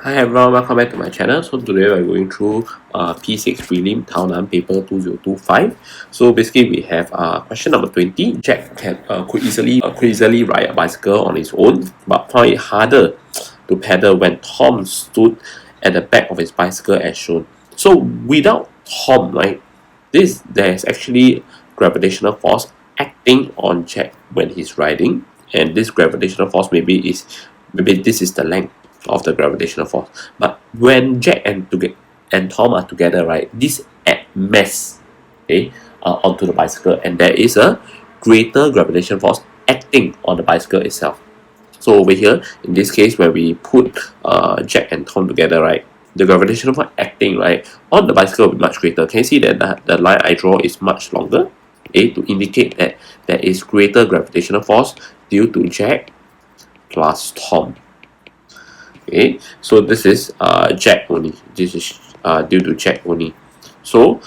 Hi everyone, welcome back to my channel. So today we're going through P6 Prelim Tao Nan paper 2025. So basically we have question number 20. Jack could easily ride a bicycle on his own, but found it harder to pedal when Tom stood at the back of his bicycle as shown. So without Tom, right, there's actually gravitational force acting on Jack when he's riding, and this gravitational force maybe this is the length of the gravitational force. But when Jack and Tom are together, right, this add mass, onto the bicycle, and there is a greater gravitational force acting on the bicycle itself. So over here, in this case, where we put Jack and Tom together, right, the gravitational force acting, right, on the bicycle will be much greater. Can you see that the line I draw is much longer? To indicate that there is greater gravitational force due to Jack plus Tom. Okay, so this is Jack only. This is due to Jack only. So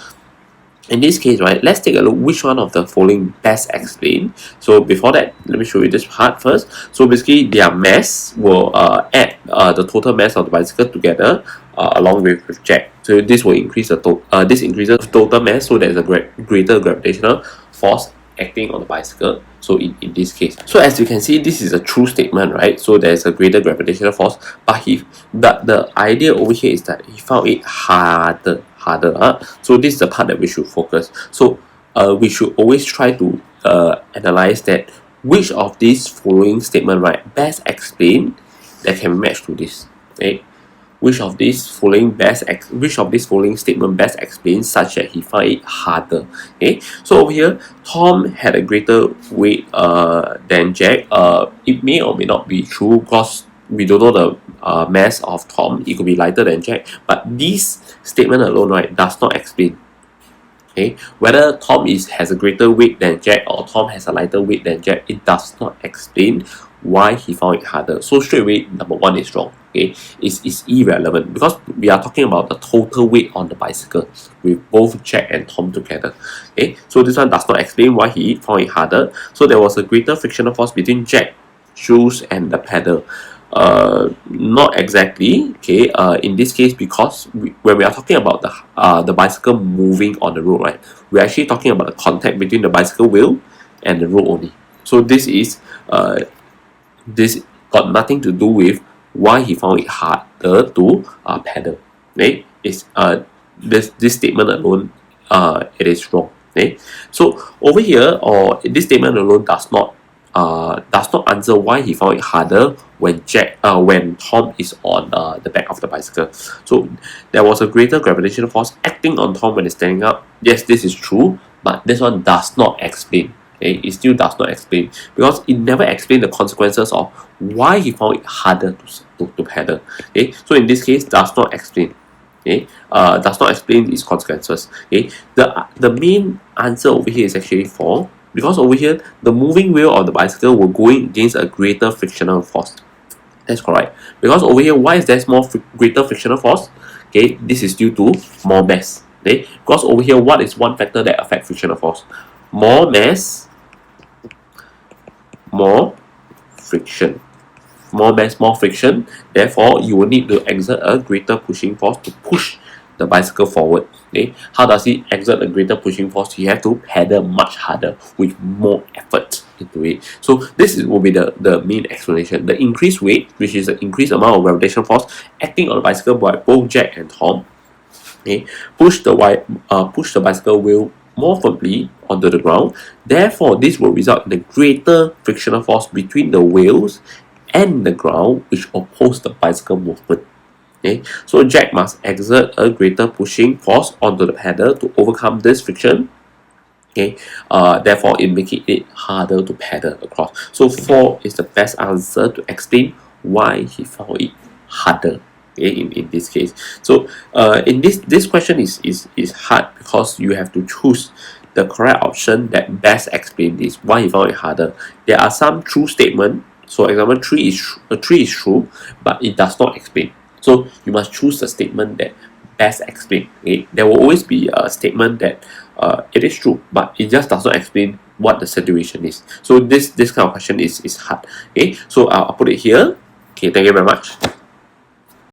in this case, right, let's take a look which one of the following best explain. So before that, let me show you this part first. So basically, their mass will add the total mass of the bicycle together along with Jack. So this will increase this increases total mass, so there's a greater gravitational force acting on the bicycle. So in this case, so as you can see, this is a true statement, right? So there's a greater gravitational force, but the idea over here is that he found it harder. So this is the part that we should focus. So we should always try to analyze that which of these following statement, right, best explain that can match to this. Okay, which of these following statement best explains such that he found it harder. Okay, so over here, Tom had a greater weight than Jack. It may or may not be true because we don't know the mass of Tom. It could be lighter than Jack, but this statement alone, right, does not explain. Okay, whether Tom has a greater weight than Jack or Tom has a lighter weight than Jack, it does not explain why he found it harder. So straight away, number one is wrong. Okay, it's irrelevant because we are talking about the total weight on the bicycle with both Jack and Tom together. Okay, so this one does not explain why he found it harder. So there was a greater frictional force between Jack's shoes and the pedal. Not exactly. Okay, in this case, because when we are talking about the bicycle moving on the road, right, we're actually talking about the contact between the bicycle wheel and the road only. So this got nothing to do with why he found it harder to pedal. Okay, it's this statement alone, it is wrong. Okay, so over here, or this statement alone does not answer why he found it harder when Tom is on the back of the bicycle. So there was a greater gravitational force acting on Tom when he's standing up. Yes, this is true, but this one does not explain. Okay, it still does not explain because it never explains the consequences of why he found it harder to pedal. Okay, so in this case, does not explain. Okay, does not explain its consequences. Okay, the main answer over here is actually 4. Because over here, the moving wheel of the bicycle will going against a greater frictional force. That's correct. Because over here, why is there greater frictional force? Okay, this is due to more mass. Okay, because over here, what is one factor that affects frictional force? More mass, more friction. More mass, more friction. Therefore, you will need to exert a greater pushing force to push the bicycle forward. Okay, how does it exert a greater pushing force? You have to pedal much harder with more effort into it. So this will be the main explanation. The increased weight, which is the increased amount of gravitational force acting on the bicycle by both Jack and Tom, okay, push the bicycle wheel more firmly onto the ground. Therefore, this will result in a greater frictional force between the wheels and the ground, which oppose the bicycle movement. Okay, so Jack must exert a greater pushing force onto the pedal to overcome this friction. Okay, therefore it making it harder to pedal across. So 4 is the best answer to explain why he found it harder. Okay, in this case. So in this question is hard because you have to choose the correct option that best explain this why he found it harder. There are some true statement. So example 3 is true, but it does not explain. So you must choose the statement that best explain. Okay? There will always be a statement that it is true, but it just does not explain what the situation is. So this kind of question is hard. Okay, so I'll put it here. Okay, thank you very much.